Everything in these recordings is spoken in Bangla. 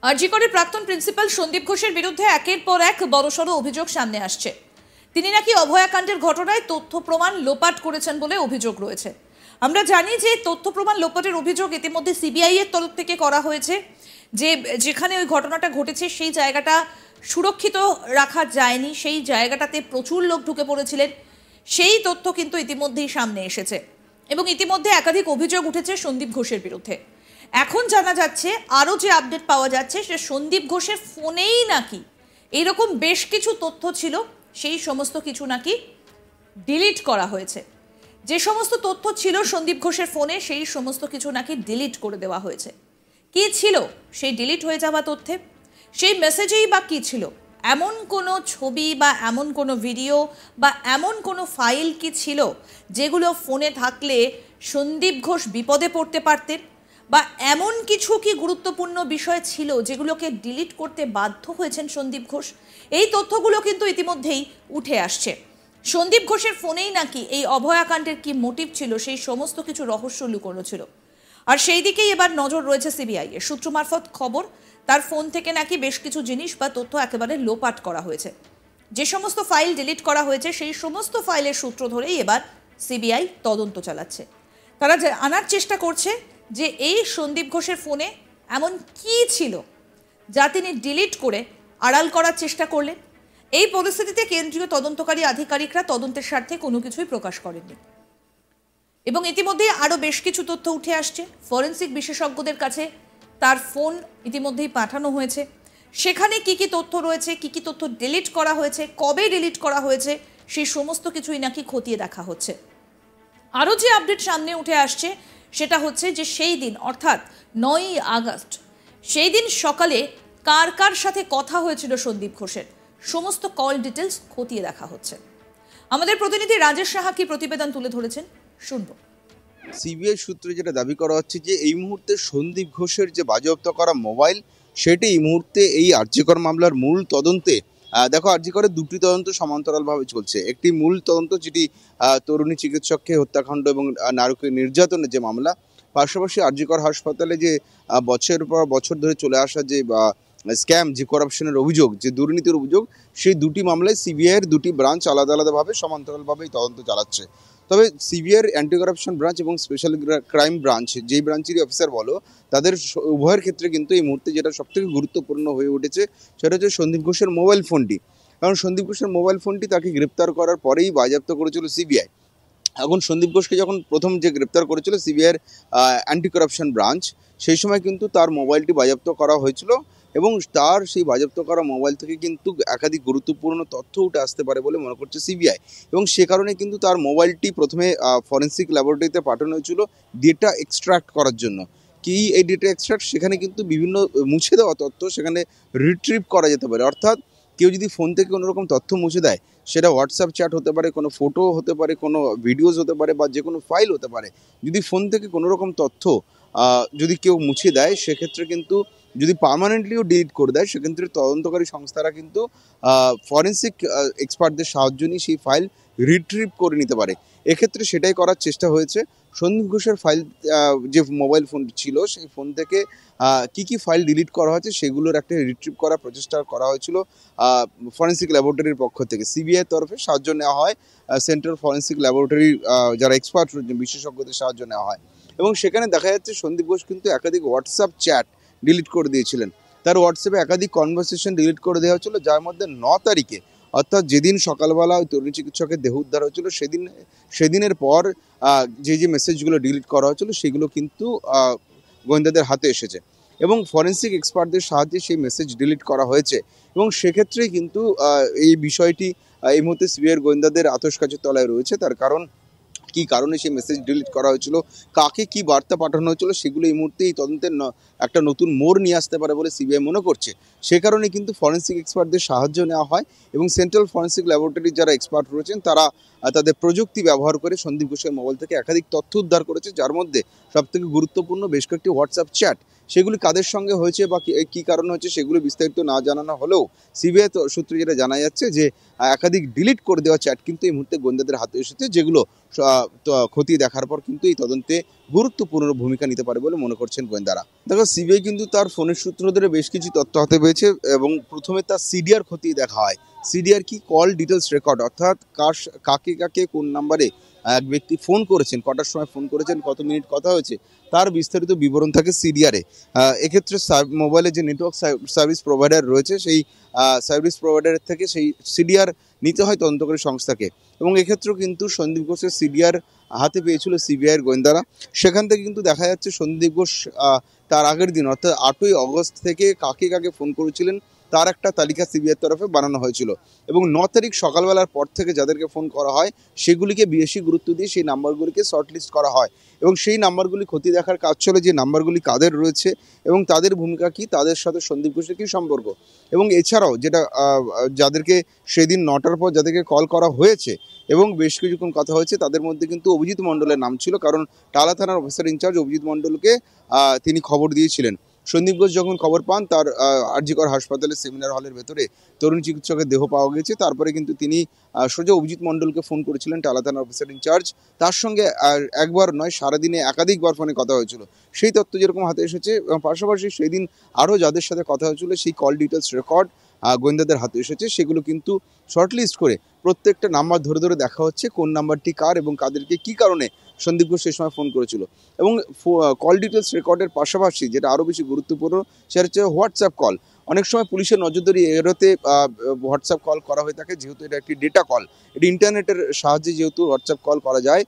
আরজিকরের প্রাক্তন প্রিন্সিপাল সন্দীপ ঘোষের বিরুদ্ধে একের পর এক বড়সড় অভিযোগ সামনে আসছে। তিনি নাকি অভয়াকাণ্ডের ঘটনায় তথ্য প্রমাণ লোপাট করেছেন বলে অভিযোগ রয়েছে। আমরা জানি যে তথ্য প্রমাণ লোপাটের অভিযোগ ইতিমধ্যে সিবিআই এর তরফ থেকে করা হয়েছে, যেখানে ওই ঘটনাটা ঘটেছে সেই জায়গাটা সুরক্ষিত রাখা যায়নি, সেই জায়গাটাতে প্রচুর লোক ঢুকে পড়েছিলেন, সেই তথ্য কিন্তু ইতিমধ্যেই সামনে এসেছে এবং ইতিমধ্যে একাধিক অভিযোগ উঠেছে সন্দীপ ঘোষের বিরুদ্ধে। এখন জানা যাচ্ছে, আরও যে আপডেট পাওয়া যাচ্ছে, সে সন্দীপ ঘোষের ফোনেই নাকি এইরকম বেশ কিছু তথ্য ছিল, সেই সমস্ত কিছু নাকি ডিলিট করা হয়েছে। যে সমস্ত তথ্য ছিল সন্দীপ ঘোষের ফোনে, সেই সমস্ত কিছু নাকি ডিলিট করে দেওয়া হয়েছে। কি ছিল সেই ডিলিট হয়ে যাওয়া তথ্যে? সেই মেসেজেই বা কী ছিল? এমন কোনো ছবি বা এমন কোনো ভিডিও বা এমন কোনো ফাইল কি ছিল যেগুলো ফোনে থাকলে সন্দীপ ঘোষ বিপদে পড়তে পারতেন? বা এমন কিছু কি গুরুত্বপূর্ণ বিষয় ছিল যেগুলোকে ডিলিট করতে বাধ্য হয়েছেন সন্দীপ ঘোষ? এই তথ্যগুলো কিন্তু ইতিমধ্যেই উঠে আসছে। সন্দীপ ঘোষের ফোনেই নাকি এই অভয়াকাণ্ডের কি মোটিভ ছিল, সেই সমস্ত কিছু রহস্য লুকোনো ছিল। আর সেই দিকেই এবার নজর রয়েছে সিবিআই এর। সূত্র মারফত খবর, তার ফোন থেকে নাকি বেশ কিছু জিনিস বা তথ্য একেবারে লোপাট করা হয়েছে। যে সমস্ত ফাইল ডিলিট করা হয়েছে সেই সমস্ত ফাইলের সূত্র ধরেই এবার সিবিআই তদন্ত চালাচ্ছে। তারা আনার চেষ্টা করছে যে এই সন্দীপ ঘোষের ফোনে এমন কি ছিল যা তিনি ডিলিট করে আড়াল করার চেষ্টা করলেন। এই পরিস্থিতিতে কেন্দ্রীয় তদন্তকারী আধিকারিকরা তদন্তের স্বার্থে কোনো কিছুই প্রকাশ করেননি এবং ইতিমধ্যেই আরও বেশ কিছু তথ্য উঠে আসছে। ফরেন্সিক বিশেষজ্ঞদের কাছে তার ফোন ইতিমধ্যেই পাঠানো হয়েছে। সেখানে কি কি তথ্য রয়েছে, কি কি তথ্য ডিলিট করা হয়েছে, কবে ডিলিট করা হয়েছে, সেই সমস্ত কিছুই নাকি খতিয়ে দেখা হচ্ছে। আরও যে আপডেট সামনে উঠে আসছে সেটা হচ্ছে যে সেই দিন অর্থাৎ 9ই আগস্ট, সেই দিন সকালে কার কার সাথে কথা হয়েছিল সন্দীপ ঘোষের, সমস্ত কল ডিটেলস খতিয়ে দেখা হচ্ছে। আমাদের প্রতিনিধি রাজেশ সাহা কি প্রতিবেদন তুলে ধরেছেন, শুনবো। সিবিআই সূত্রে যেটা দাবি করা হচ্ছে যে এই মুহূর্তে সন্দীপ ঘোষের যে বাজেয়াপ্ত করা মোবাইল, সেটি এই মুহূর্তে এই আরজিকর মামলার মূল তদন্তে দেখো, আরজিকরের দুটি তদন্ত সমান্তরালভাবে চলছে। একটি মূল তদন্ত যেটি তরুণী চিকিৎসককে হত্যাকাণ্ড এবং নারকীয় নির্যাতনের যে মামলা, পাশাপাশি আরজিকর হাসপাতালে যে বছরের পর বছর ধরে চলে আসা যে স্ক্যাম, যে করাপশনের অভিযোগ, যে দুর্নীতির অভিযোগ, সেই দুটি মামলায় সিবিআইয়ের দুটি ব্রাঞ্চ আলাদা আলাদাভাবে সমান্তরালভাবেই তদন্ত চালাচ্ছে। তবে সিবিআইয়ের অ্যান্টি করাপশন ব্রাঞ্চ এবং স্পেশাল ক্রাইম ব্রাঞ্চ, যেই ব্রাঞ্চেরই অফিসার বলো, তাদের উভয়ের ক্ষেত্রে কিন্তু এই মুহূর্তে যেটা সবথেকে গুরুত্বপূর্ণ হয়ে উঠেছে সেটা হচ্ছে সন্দীপ ঘোষের মোবাইল ফোনটি। কারণ সন্দীপ ঘোষের মোবাইল ফোনটি তাকে গ্রেপ্তার করার পরেই বাজেয়াপ্ত করেছিল সিবিআই। এখন সন্দীপ ঘোষকে যখন প্রথম যে গ্রেপ্তার করেছিল সিবিআইয়ের অ্যান্টি করাপশন ব্রাঞ্চ, সেই সময় কিন্তু তার মোবাইলটি বাজেয়াপ্ত করা হয়েছিল এবং তার সেই বাজেয়াপ্ত করা মোবাইল থেকে কিন্তু একাধিক গুরুত্বপূর্ণ তথ্য উঠে আসতে পারে বলে মনে করছে সিবিআই। এবং সে কারণে কিন্তু তার মোবাইলটি প্রথমে ফরেন্সিক ল্যাবরেটরিতে পাঠানো হয়েছিল ডেটা এক্সট্রাক্ট করার জন্য। কি এই ডেটা এক্সট্রাক্ট, সেখানে কিন্তু বিভিন্ন মুছে দেওয়া তথ্য সেখানে রিট্রিভ করা যেতে পারে। অর্থাৎ কেউ যদি ফোন থেকে কোনো রকম তথ্য মুছে দেয়, সেটা হোয়াটসঅ্যাপ চ্যাট হতে পারে, কোনো ফটো হতে পারে, কোনো ভিডিওস হতে পারে, বা যে কোনো ফাইল হতে পারে। যদি ফোন থেকে কোনো রকম তথ্য যদি কেউ মুছে দেয়, সেক্ষেত্রে কিন্তু যদি পার্মানেন্টলিও ডিলিট করে দেয়, সেক্ষেত্রে তদন্তকারী সংস্থারা কিন্তু ফরেন্সিক এক্সপার্টদের সাহায্য নিয়ে সেই ফাইল রিট্রিভ করে নিতে পারে। এক্ষেত্রে সেটাই করার চেষ্টা হয়েছে। সন্দীপ ঘোষের ফাইল, যে মোবাইল ফোন ছিল, সেই ফোন থেকে কি কি ফাইল ডিলিট করা হয়েছে সেগুলোর একটা রিট্রিভ করার প্রচেষ্টা করা হয়েছিল ফরেন্সিক ল্যাবরেটরির পক্ষ থেকে। সিবিআই তরফে সাহায্য নেওয়া হয়, সেন্ট্রাল ফরেন্সিক ল্যাবরেটরির যারা এক্সপার্ট রয়েছেন, বিশেষজ্ঞদের সাহায্য নেওয়া হয়। এবং সেখানে দেখা যাচ্ছে সন্দীপ ঘোষ কিন্তু একাধিক হোয়াটসঅ্যাপ চ্যাট ডিলিট করে দিয়েছিলেন। তার হোয়াটসঅ্যাপে একাধিক কনভারসেশন ডিলিট করে দেওয়া হয়েছিল, যার মধ্যে 9 তারিখে, অর্থাৎ যেদিন সকালবেলা ওই তরুণী চিকিৎসকের দেহ উদ্ধার হয়েছিল, সেদিনের পর যে মেসেজগুলো ডিলিট করা হয়েছিল সেগুলো কিন্তু গোয়েন্দাদের হাতে এসেছে এবং ফরেন্সিক এক্সপার্টদের সাহায্যে সেই মেসেজ ডিলিট করা হয়েছে। এবং সেক্ষেত্রেই কিন্তু এই বিষয়টি এই মুহূর্তে সিবিআইয়ের গোয়েন্দাদের আতশকাচের তলায় রয়েছে। তার কারণ কি কারণে সেই মেসেজ ডিলিট করা হয়েছিল, কাকে কি বার্তা পাঠানো হয়েছিল, সেগুলো এই মুহূর্তে এই তদন্তের একটা নতুন মোড় নিয়ে আসতে পারে বলে সিবিআই মনে করছে। সে কারণে কিন্তু ফরেন্সিক এক্সপার্টদের সাহায্য নেওয়া হয় এবং সেন্ট্রাল ফরেন্সিক ল্যাবরেটরির যারা এক্সপার্ট রয়েছেন তারা তাদের প্রযুক্তি ব্যবহার করে সন্দীপ ঘোষের মোবাইল থেকে একাধিক তথ্য উদ্ধার করেছে, যার মধ্যে সবথেকে গুরুত্বপূর্ণ বেশ কয়েকটি হোয়াটসঅ্যাপ চ্যাট। সেগুলি কাদের সঙ্গে হয়েছে বা কী কারণে হয়েছে সেগুলো বিস্তারিত না জানানো হলেও সিবিআই সূত্রে যেটা জানা যাচ্ছে যে একাধিক ডিলিট করে দেওয়া চ্যাট কিন্তু এই মুহূর্তে গোয়েন্দাদের হাতে এসেছে, যেগুলো খতিয়ে দেখার পর কিন্তু এই তদন্তে গুরুত্বপূর্ণ ভূমিকা নিতে পারে বলে মনে করছেন গোয়েন্দারা। দেখো, সিবিআই কিন্তু তার ফোনের সূত্র ধরে বেশ কিছু তথ্য হাতে পেয়েছে এবং প্রথমে তার সিডিআর খতিয়ে দেখা হয়। সিডিআর কি? কল ডিটেলস রেকর্ড, অর্থাৎ কাকে কাকে কোন নাম্বারে এক ব্যক্তি ফোন করেছেন, কটার সময় ফোন করেছেন, কত মিনিট কথা হয়েছে, তার বিস্তারিত বিবরণ থাকে সিডিআরে। এক্ষেত্রে মোবাইলের যে নেটওয়ার্ক সার্ভিস প্রোভাইডার রয়েছে, সেই সার্ভিস প্রোভাইডারের থেকে সেই সিডিআর নিতে হয় তদন্তকারী সংস্থাকে। এবং এক্ষেত্রেও কিন্তু সন্দীপ ঘোষের সিডিআর হাতে পেয়েছিল সিবিআইয়ের গোয়েন্দারা। সেখান থেকে কিন্তু দেখা যাচ্ছে সন্দীপ ঘোষ তার আগের দিন অর্থাৎ 8ই অগস্ট থেকে কাকে কাকে ফোন করেছিলেন তার একটা তালিকা সিবিআইয়ের তরফে বানানো হয়েছিল। এবং 9 তারিখ সকালবেলার পর থেকে যাদেরকে ফোন করা হয় সেগুলিকে বেশি গুরুত্ব দিয়ে সেই নাম্বারগুলিকে শর্টলিস্ট করা হয় এবং সেই নাম্বারগুলি খতিয়ে দেখার কাজ চলে যে নাম্বারগুলি কাদের রয়েছে এবং তাদের ভূমিকা কী, তাদের সাথে সন্দীপ ঘোষের কী সম্পর্ক। এবং এছাড়াও যেটা যাদেরকে সেদিন 9টার পর যাদেরকে কল করা হয়েছে এবং বেশ কিছুক্ষণ কথা হয়েছে, তাদের মধ্যে কিন্তু অভিজিৎ মণ্ডলের নাম ছিল, কারণ টালা থানার অফিসার ইনচার্জ অভিজিৎ মণ্ডলকে তিনি খবর দিয়েছিলেন। সন্দীপ ঘোষ যখন খবর পান তার আরজিকর হাসপাতালের সেমিনার হলের ভেতরে তরুণ চিকিৎসকের দেহ পাওয়া গেছে, তারপরে কিন্তু তিনি সোজা অভিজিৎ মণ্ডলকে ফোন করেছিলেন, টালা থানার অফিসার ইনচার্জ। তার সঙ্গে একবার নয়, সারাদিনে একাধিকবার ফোনে কথা হয়েছিল। সেই তথ্য যেরকম হাতে এসেছে, পাশাপাশি সেই দিন আরও যাদের সাথে কথা হয়েছিল সেই কল ডিটেলস রেকর্ড গোয়েন্দাদের হাতে এসেছে, সেগুলো কিন্তু শর্টলিস্ট করে প্রত্যেকটা নাম্বার ধরে ধরে দেখা হচ্ছে কোন নাম্বারটি কার এবং কাদেরকে কী কারণে সন্দীপ ঘোষ সেই সময় ফোন করেছিল। এবং কল ডিটেলস রেকর্ডের পাশাপাশি যেটা আরও বেশি গুরুত্বপূর্ণ সেটা হচ্ছে হোয়াটসঅ্যাপ কল। অনেক সময় পুলিশের নজরদারি এড়োতে হোয়াটসঅ্যাপ কল করা হয়ে থাকে, যেহেতু এটা একটি ডেটা কল, এটি ইন্টারনেটের সাহায্যে যেহেতু হোয়াটসঅ্যাপ কল করা যায়,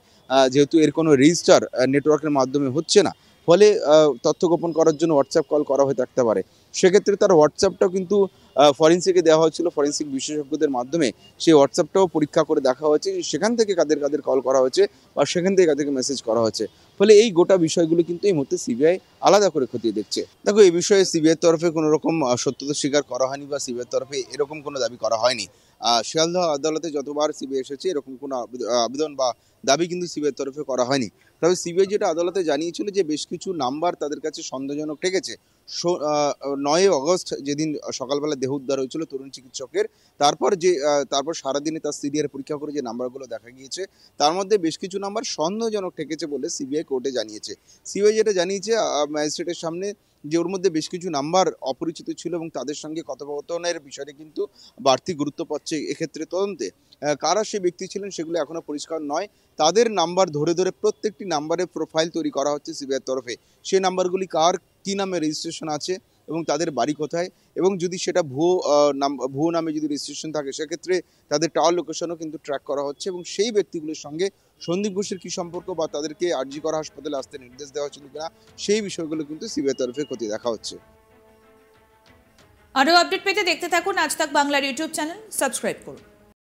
যেহেতু এর কোনো রেজিস্টার নেটওয়ার্কের মাধ্যমে হচ্ছে না, ফলে তথ্য গোপন করার জন্য হোয়াটসঅ্যাপ কল করা হয়ে থাকতে পারে। সেক্ষেত্রে তার হোয়াটসঅ্যাপটাও কিন্তু ফরেন্সিকে দেওয়া হয়েছিল, ফরেন্সিক বিশেষজ্ঞদের মাধ্যমে সেই হোয়াটসঅ্যাপটাও পরীক্ষা করে দেখা হয়েছে সেখান থেকে কাদের কাদের কল করা হয়েছে বা সেখান থেকে কাদেরকে মেসেজ করা হয়েছে। ফলে এই গোটা বিষয়গুলো কিন্তু এই মুহূর্তে সিবিআই আলাদা করে খতিয়ে দেখছে। দেখো, এই বিষয়ে সিবিআইয়ের তরফে কোনো রকম সত্যতা স্বীকার করা হয়নি বা সিবিআইয়ের তরফে এরকম কোনো দাবি করা হয়নি। শিয়ালদহ আদালতে যতবার সিবিআই এসেছে এরকম কোনো আবেদন বা দাবি কিন্তু সিবিআইয়ের তরফে করা হয়নি। তবে সিবিআই যেটা আদালতে জানিয়েছিল যে বেশ কিছু নাম্বার তাদের কাছে সন্দেহজনক ঠেকেছে। 9 অগস্ট যেদিন সকালবেলা দেহ উদ্ধার হয়েছিল তরুণ চিকিৎসকের, তারপর সারাদিনে তার সিডিআর পরীক্ষা করে যে নাম্বারগুলো দেখা গিয়েছে তার মধ্যে বেশ কিছু নাম্বার সন্দেহজনক ঠেকেছে বলে সিবিআই কোর্টে জানিয়েছে। সিবিআই যেটা জানিয়েছে ম্যাজিস্ট্রেটের সামনে যে ওর মধ্যে বেশ কিছু নাম্বার অপরিচিত ছিল এবং তাদের সঙ্গে কথোপকথনের বিষয়টি কিন্তু বাড়তি গুরুত্ব পাচ্ছে এক্ষেত্রে তদন্তে। কারা সে ব্যক্তি ছিলেন সেগুলো এখনও পরিষ্কার নয়। তাদের নাম্বার ধরে ধরে প্রত্যেকটি নাম্বারের প্রোফাইল তৈরি করা হচ্ছে সিবিআইয়ের তরফে। সেই নাম্বারগুলি কার কী নামে রেজিস্ট্রেশন আছে এবং তাদের বাড়ি কোথায়, এবং যদি সেটা ভুয়ো নামে যদি রেজিস্ট্রেশন থাকে সেক্ষেত্রে তাদের টাওয়ার লোকেশনও কিন্তু ট্র্যাক করা হচ্ছে এবং সেই ব্যক্তিগুলোর সঙ্গে সন্দীপ ঘোষের কী সম্পর্ক বা তাদেরকে আরজিকর হাসপাতালে আসতে নির্দেশ দেওয়া হয়েছিল কিনা সেই বিষয়গুলো কিন্তু সিবিআই তরফে খতিয়ে দেখা হচ্ছে। আরও আপডেট পেতে দেখতে থাকুন আজ তাক বাংলার ইউটিউব চ্যানেল, সাবস্ক্রাইব করুন।